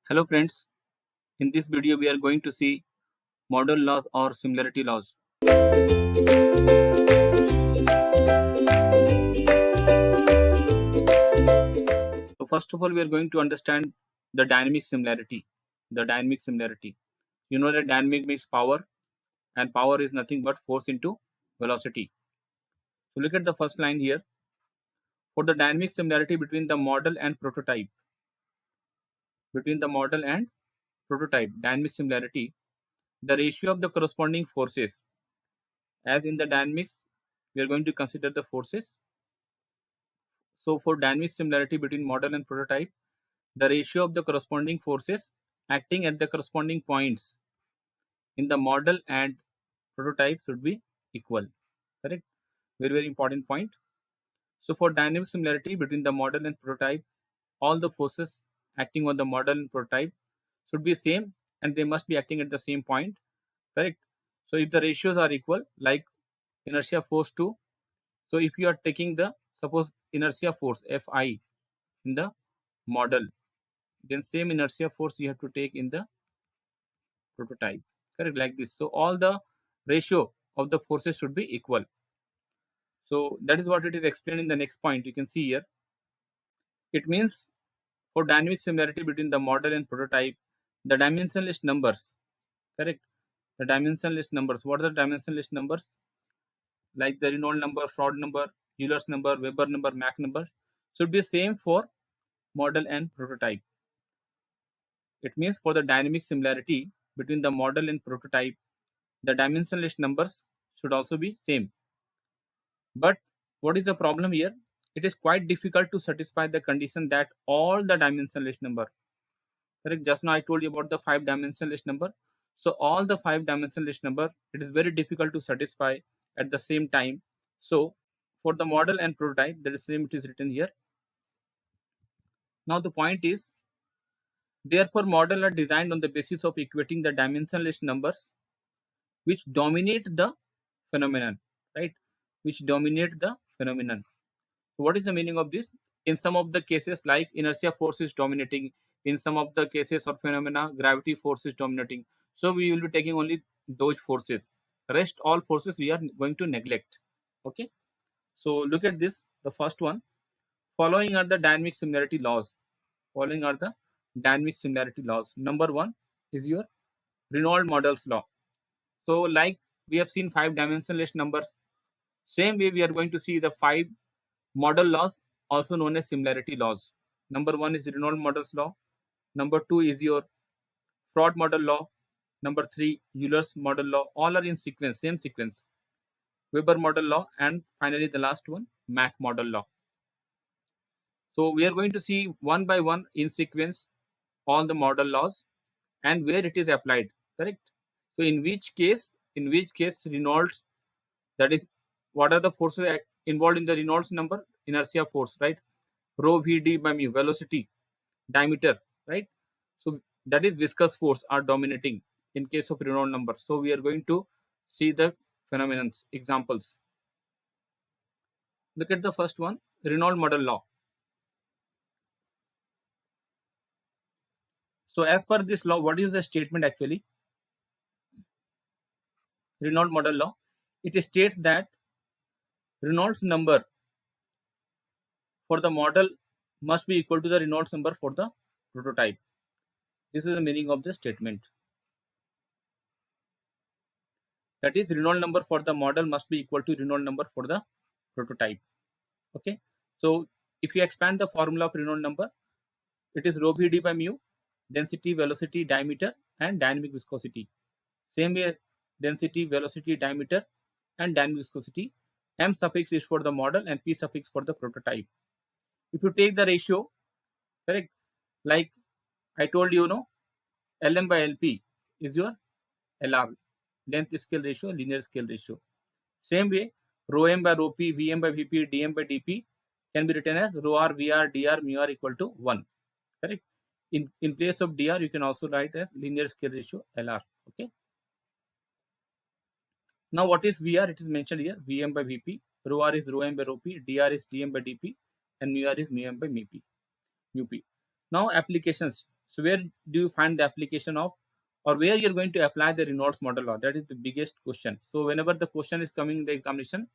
Hello friends, in this video we are going to see model laws or similarity laws. So first of all we are going to understand the dynamic similarity. The dynamic similarity. You know that dynamic means power and power is nothing but force into velocity. So look at the first line here. For the dynamic similarity between the model and prototype. Dynamic similarity, the ratio of the corresponding forces. As in the dynamics, we are going to consider the forces. So for dynamic similarity between model and prototype, the ratio of the corresponding forces acting at the corresponding points in the model and prototype should be equal. Correct? Very, very important point. So for dynamic similarity between the model and prototype, all the forces acting on the model and prototype should be same and they must be acting at the same point. Correct? So if the ratios are equal, like inertia force 2, so if you are taking the suppose inertia force Fi in the model, then same inertia force you have to take in the prototype. Correct? Like this. So all the ratio of the forces should be equal. So that is what it is explained in the next point. You can see here. It means for dynamic similarity between the model and prototype, the dimensionless numbers. Correct? The dimensionless numbers. What are the dimensionless numbers? Like the Reynolds number, Froude number, Euler's number, Weber number, Mach number should be same for model and prototype. It means for the dynamic similarity between the model and prototype, the dimensionless numbers should also be same. But what is the problem here? It is quite difficult to satisfy the condition that all the dimensionless number. Correct? Just now I told you about the 5 dimensionless number. So all the 5 dimensionless number, it is very difficult to satisfy at the same time. So for the model and prototype, that is same, it is written here. Now the point is, therefore model are designed on the basis of equating the dimensionless numbers which dominate the phenomenon, right? Which dominate the phenomenon. So what is the meaning of this? In some of the cases, like inertia force is dominating. In some of the cases or phenomena, gravity force is dominating. So we will be taking only those forces. Rest all forces we are going to neglect. Okay. So look at this. The first one. Following are the dynamic similarity laws. Following are the dynamic similarity laws. Number one is your Reynolds models law. So like we have seen 5 dimensionless numbers. Same way we are going to see the 5 model laws, also known as similarity laws. Number one is Reynolds models law. Number two is your Froude model law. Number three, Euler's model law. All are in sequence, same sequence. Weber model law, and finally the last one, Mach model law. So we are going to see one by one in sequence all the model laws and where it is applied. Correct. So in which case Reynolds, that is, what are the forces involved in the Reynolds number? Inertia force, right? Rho v d by mu, velocity, diameter, right? So that is viscous force are dominating in case of Reynolds number. So we are going to see the phenomena examples. Look at the first one, Reynolds model law. So as per this law, what is the statement actually? Reynolds model law. It states that Reynolds number for the model must be equal to the Reynolds number for the prototype. This is the meaning of the statement. That is, Reynolds number for the model must be equal to Reynolds number for the prototype. Okay. So if you expand the formula of Reynolds number, it is rho v d by mu, density, velocity, diameter, and dynamic viscosity. Same way, density, velocity, diameter, and dynamic viscosity. M suffix is for the model and P suffix for the prototype. If you take the ratio, correct, like I told you, Lm by Lp is your Lr, length scale ratio, linear scale ratio. Same way, rho m by rho p, Vm by Vp, Dm by dp can be written as rho r, Vr, Dr, mu r equal to 1. Correct. In place of Dr, you can also write as linear scale ratio Lr. Okay. Now what is Vr? It is mentioned here, Vm by Vp, rho r is rho m by rho p, Dr is Dm by dp, and mu r is mu m by mu p. Now applications. So where do you find the application of, or where you're going to apply the Reynolds model law? That is the biggest question. So whenever the question is coming in the examination,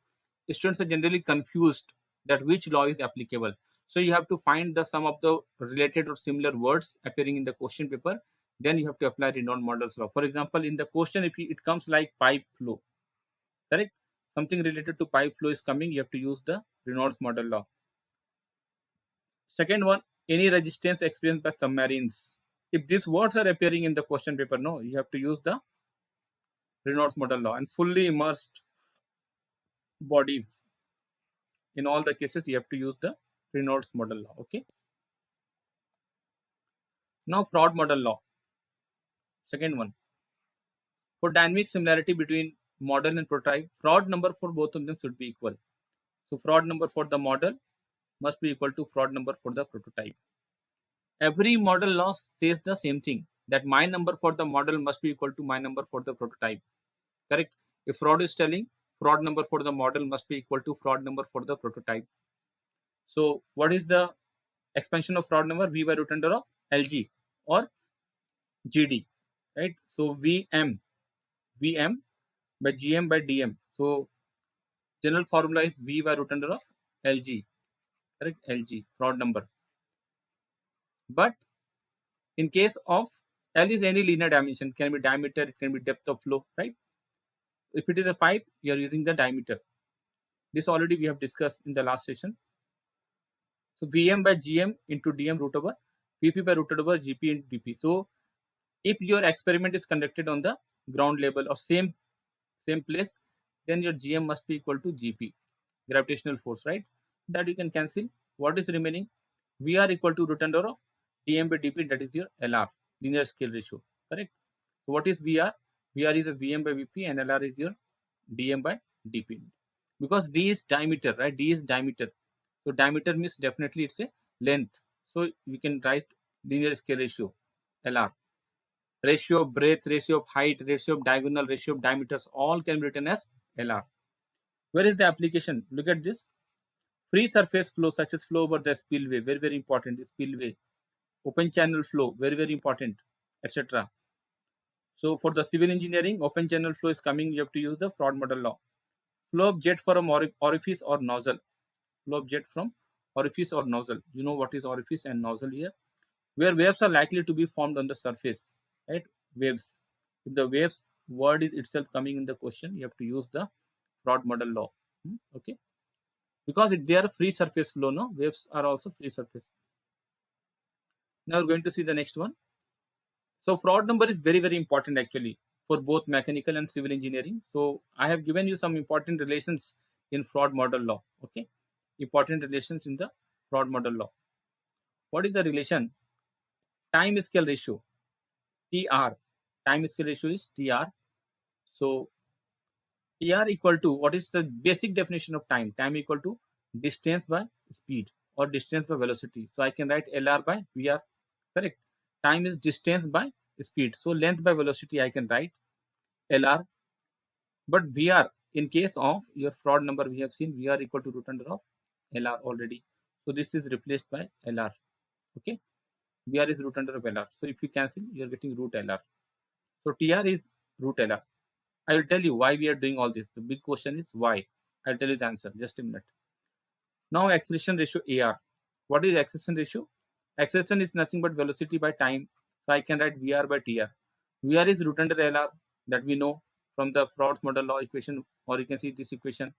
students are generally confused that which law is applicable. So you have to find the some of the related or similar words appearing in the question paper. Then you have to apply Reynolds models law. For example, in the question, if it comes like pipe flow, correct? Something related to pipe flow is coming, you have to use the Reynolds model law. Second one, any resistance experienced by submarines. If these words are appearing in the question paper, no, you have to use the Reynolds model law. And fully immersed bodies, in all the cases, you have to use the Reynolds model law. Okay. Now fraud model law. Second one, for dynamic similarity between model and prototype, fraud number for both of them should be equal. So fraud number for the model must be equal to fraud number for the prototype. Every model law says the same thing, that my number for the model must be equal to my number for the prototype. Correct? If fraud is telling, fraud number for the model must be equal to fraud number for the prototype. So what is the expansion of fraud number? V by root under of LG or GD, right? So VM by GM by DM. So general formula is V by root under of LG, correct? LG, fraud number. But in case of L is any linear dimension, it can be diameter, it can be depth of flow, right? If it is a pipe, you are using the diameter. This already we have discussed in the last session. So VM by GM into DM root over VP by root over GP into BP. So if your experiment is conducted on the ground level or same place, then your GM must be equal to GP, gravitational force, right? That you can cancel. What is remaining? VR equal to root under of DM by DP, that is your LR, linear scale ratio, correct? So what is VR? VR is a VM by VP and LR is your DM by DP. Because D is diameter, right? D is diameter. So diameter means definitely it's a length. So we can write linear scale ratio, LR. Ratio of breadth, ratio of height, ratio of diagonal, ratio of diameters, all can be written as LR. Where is the application? Look at this. Free surface flow such as flow over the spillway, very, very important, spillway. Open channel flow, very, very important, etc. So for the civil engineering, open channel flow is coming, you have to use the fraud model law. Flow of jet from orifice or nozzle. Flow of jet from orifice or nozzle. You know what is orifice and nozzle here? Where waves are likely to be formed on the surface, right? Waves. If the waves word is itself coming in the question, you have to use the fraud model law. Okay. Because they are free surface flow, no? Waves are also free surface. Now we're going to see the next one. So fraud number is very, very important actually for both mechanical and civil engineering. So I have given you some important relations in fraud model law. Okay. Important relations in the fraud model law. What is the relation? Time scale ratio, TR. Time scale ratio is TR. So TR equal to, what is the basic definition of time? Time equal to distance by speed or distance by velocity. So I can write LR by VR, correct? Time is distance by speed. So length by velocity I can write LR. But VR, in case of your fraud number, we have seen VR equal to root under of LR already. So this is replaced by LR. Okay. VR is root under of LR. So if you cancel, you are getting root LR. So TR is root LR. I will tell you why we are doing all this. The big question is why. I'll tell you the answer. Just a minute. Now acceleration ratio AR. What is acceleration ratio? Acceleration is nothing but velocity by time. So I can write VR by TR. VR is root under LR, that we know from the fraud model law equation, or you can see this equation.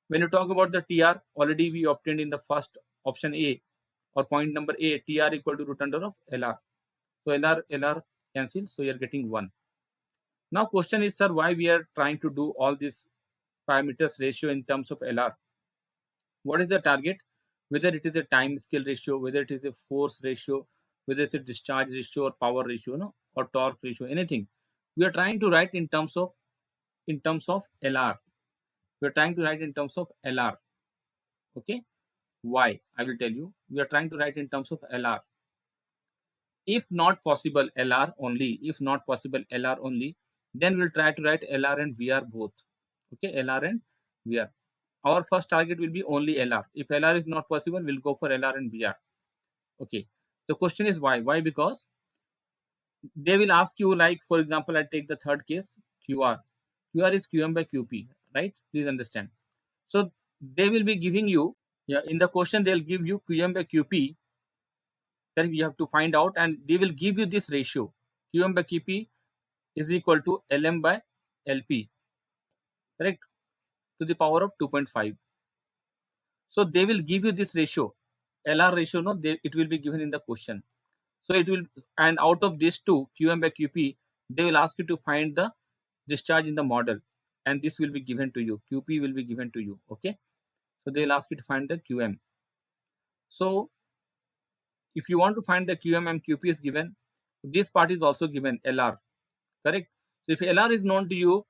When you talk about the TR, already we obtained in the first option A or point number A, TR equal to root under of LR. So LR cancel. So you're getting 1. Now question is, sir, why we are trying to do all this parameters ratio in terms of LR? What is the target? Whether it is a time scale ratio, whether it is a force ratio, whether it's a discharge ratio or power ratio, no, or torque ratio, anything. We are trying to write in terms of LR. We are trying to write in terms of LR. Okay. Why? I will tell you. We are trying to write in terms of LR. If not possible LR only, then we'll try to write LR and VR both. Okay, LR and VR. Our first target will be only LR. If LR is not possible, we'll go for LR and VR. Okay. The question is why? Why? Because they will ask you, like, for example, I take the third case, QR. QR is QM by QP, right? Please understand. So they will be giving you, yeah, in the question they'll give you QM by QP, then you have to find out, and they will give you this ratio. QM by QP is equal to LM by LP, correct? To the power of 2.5. So they will give you this ratio, LR ratio, no, it will be given in the question. So it will, and out of these two, QM by QP, they will ask you to find the discharge in the model, and this will be given to you. QP will be given to you, okay? So they will ask you to find the QM. So if you want to find the QM and QP is given, this part is also given, LR, correct? So if LR is known to you,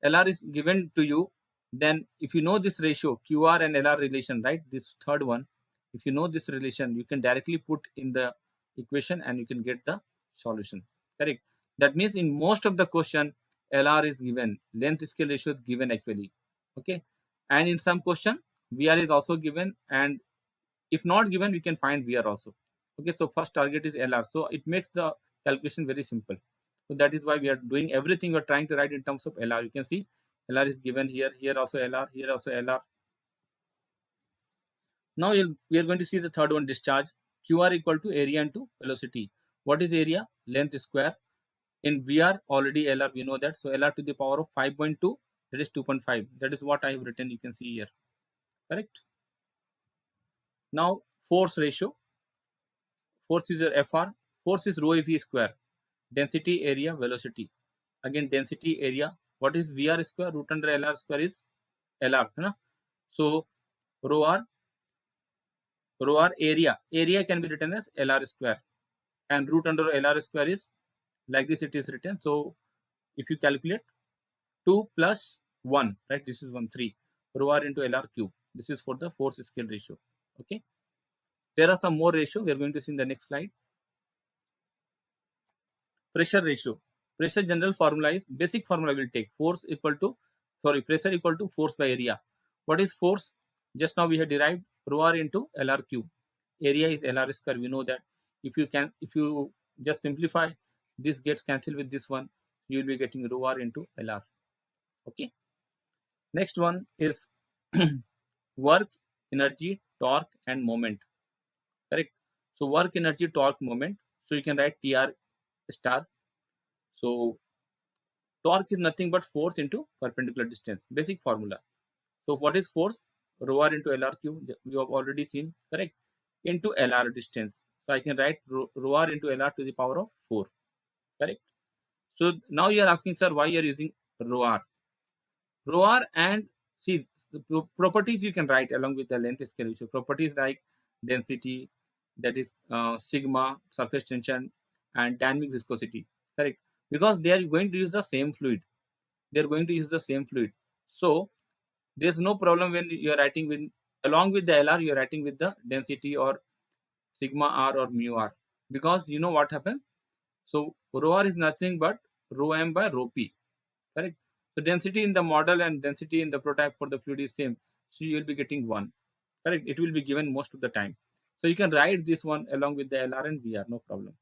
LR is given to you, then if you know this ratio, QR and LR relation, right, this third one, if you know this relation, you can directly put in the equation and you can get the solution, correct? That means in most of the question, LR is given, length scale ratio is given actually, okay? And in some question, VR is also given, and if not given, we can find VR also. Okay, so first target is LR, so it makes the calculation very simple. So that is why we are doing everything we're trying to write in terms of LR. You can see LR is given here, here also LR, here also LR. Now we are going to see the third one, discharge. QR equal to area into velocity. What is area? Length square. In VR already LR we know that, so LR to the power of 5.2, that is 2.5. That is what I have written, you can see here, correct? Now force ratio. Force is your FR. Force is rho V square. Density, area, velocity. Again, density, area. What is VR square? Root under LR square is LR. Right? So, rho R area. Area can be written as LR square. And root under LR square is, like this it is written. So, if you calculate 2 plus 1, right? This is 1, 3. Rho R into LR cube. This is for the force scale ratio. Okay. There are some more ratio we are going to see in the next slide. Pressure ratio. Pressure general formula is, basic formula will take pressure equal to force by area. What is force? Just now we have derived rho R into LR cube. Area is LR square. We know that. If you just simplify, this gets cancelled with this one. You will be getting rho R into LR. Okay. Next one is work, energy, torque, and moment. Correct. So work, energy, torque, moment. So you can write TR star. So torque is nothing but force into perpendicular distance. Basic formula. So what is force? Rho R into LR cube. We have already seen, correct? Into LR distance. So I can write rho R into LR to the power of 4. Correct? So now you are asking, sir, why you are using rho R? Rho R, and see the properties you can write along with the length scale ratio. Properties like density, that is sigma, surface tension, and dynamic viscosity. Correct? Because they are going to use the same fluid. They are going to use the same fluid. So there's no problem when you are writing with, along with the LR, you are writing with the density or sigma R or mu R, because you know what happens. So rho R is nothing but rho M by rho P, correct? So density in the model and density in the prototype for the fluid is same, so you will be getting 1, correct? It will be given most of the time, so you can write this one along with the LR and VR, no problem.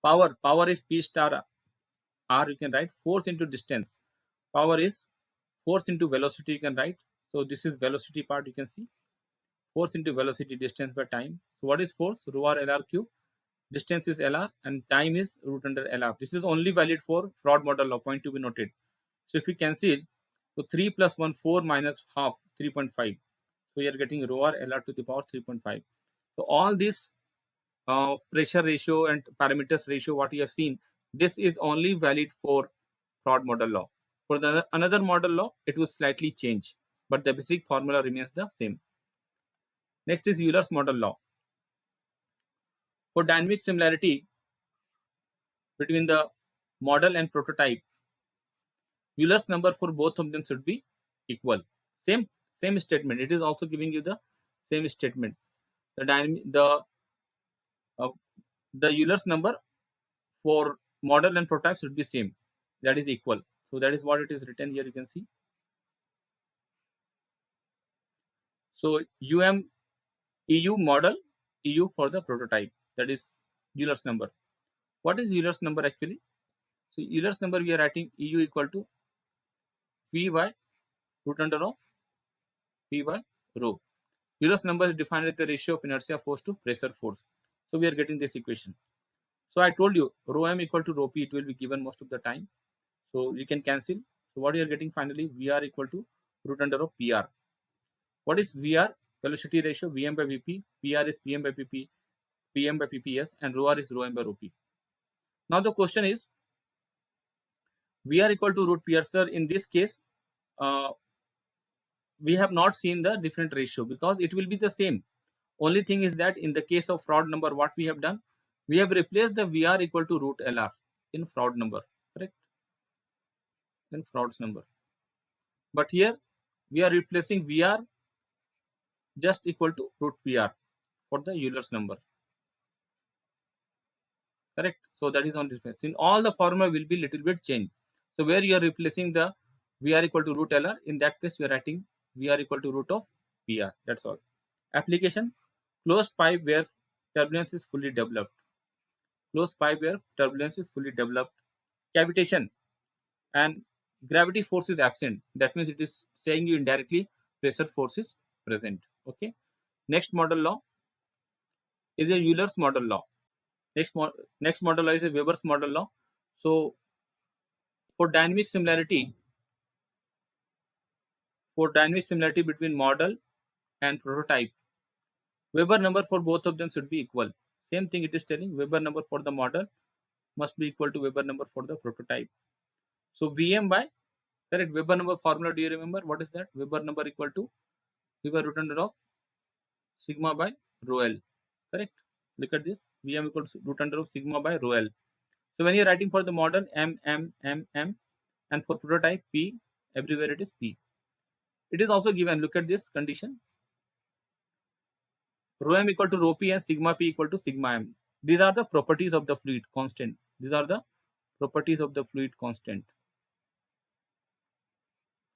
Power is P star R. You can write force into distance. Power is force into velocity, you can write. So this is velocity part, you can see. Force into velocity, distance by time. So what is force? Rho R LR cube. Distance is LR and time is root under LR. This is only valid for Froude model law, point to be noted. So if we cancel, so 3 plus 1, 4 minus half, 3.5. So you are getting rho R LR to the power 3.5. So all this pressure ratio and parameters ratio, what you have seen, this is only valid for Froude model law. For the another model law, it will slightly change, but the basic formula remains the same. Next is Euler's model law. For dynamic similarity between the model and prototype, Euler's number for both of them should be equal. Same statement. It is also giving you the same statement. The Euler's number for model and prototype should be same. That is equal. So that is what it is written here. You can see. So EU model EU for the prototype, that is Euler's number. What is Euler's number actually? So Euler's number we are writing EU equal to V by root under of P by rho. Euler's number is defined as the ratio of inertia force to pressure force. So we are getting this equation. So I told you rho m equal to rho p, it will be given most of the time. So you can cancel. So what you are getting finally, VR equal to root under of PR. What is VR? Velocity ratio, Vm by Vp, PR is Pm by Pp, Pm by Pps, and rho r is rho m by rho p. Now the question is, VR equal to root PR, sir. In this case, we have not seen the different ratio because it will be the same. Only thing is that in the case of Froude number, what we have done, we have replaced the VR equal to root LR in Froude number, correct? In Froude's number. But here we are replacing VR just equal to root PR for the Euler's number, correct? So that is on this place. In all the formula will be little bit changed. So where you are replacing the VR equal to root LR, in that case you are writing VR equal to root of PR. That's all. Application: closed pipe where turbulence is fully developed. Closed pipe where turbulence is fully developed. Cavitation and gravity force is absent. That means it is saying you indirectly pressure force is present. Okay. Next model law is a Euler's model law. Next model law is a Weber's model law. So for dynamic similarity between model and prototype, Weber number for both of them should be equal. Same thing it is telling, Weber number for the model must be equal to Weber number for the prototype. So Vm by, correct, Weber number formula, do you remember what is that? Weber number equal to V by root under of sigma by rho L, correct? Look at this, Vm equal to root under of sigma by rho L. So when you are writing for the model M, and for prototype P, everywhere it is P. It is also given, look at this condition, rho m equal to rho p and sigma p equal to sigma m. These are the properties of the fluid constant. These are the properties of the fluid constant.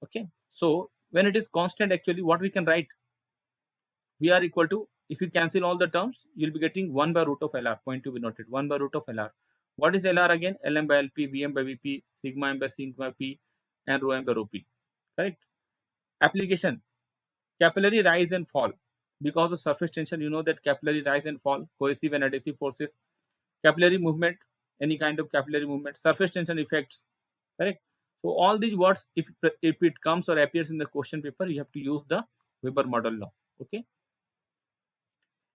Okay. So when it is constant, actually what we can write, we are equal to, if you cancel all the terms, you will be getting 1 by root of LR, point to be noted, 1 by root of LR. What is LR again? Lm by Lp, Vm by Vp, sigma m by sigma p, and rho m by rho p, correct? Application: capillary rise and fall. Because of surface tension, you know that capillary rise and fall, cohesive and adhesive forces, capillary movement, any kind of capillary movement, surface tension effects, correct? So all these words, if it comes or appears in the question paper, you have to use the Weber model law. Okay.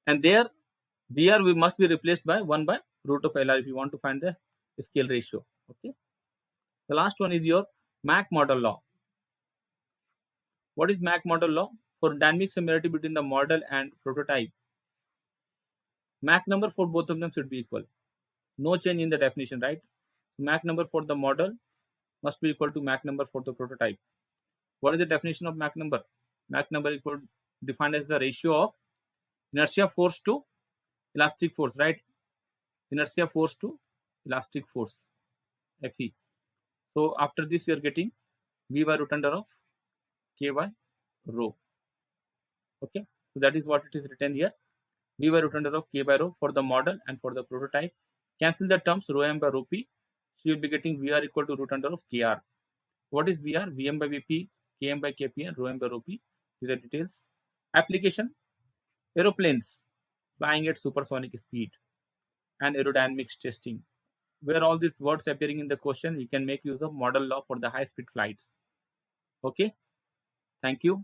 And there, VR we must be replaced by 1 by root of LR if you want to find the scale ratio. Okay. The last one is your Mach model law. What is Mach model law? For dynamic similarity between the model and prototype, Mach number for both of them should be equal. No change in the definition, right? Mach number for the model must be equal to Mach number for the prototype. What is the definition of Mach number? Mach number equal defined as the ratio of inertia force to elastic force, right? Inertia force to elastic force, Fe. So after this we are getting V by root under of K by rho. Okay, so that is what it is written here. V by root under of K by rho for the model and for the prototype. Cancel the terms rho m by rho p. So you'll be getting VR equal to root under of KR. What is VR? Vm by Vp, Km by Kp, and rho m by rho p. These are details. Application: aeroplanes flying at supersonic speed and aerodynamics testing. Where all these words appearing in the question, we can make use of model law for the high speed flights. Okay, thank you.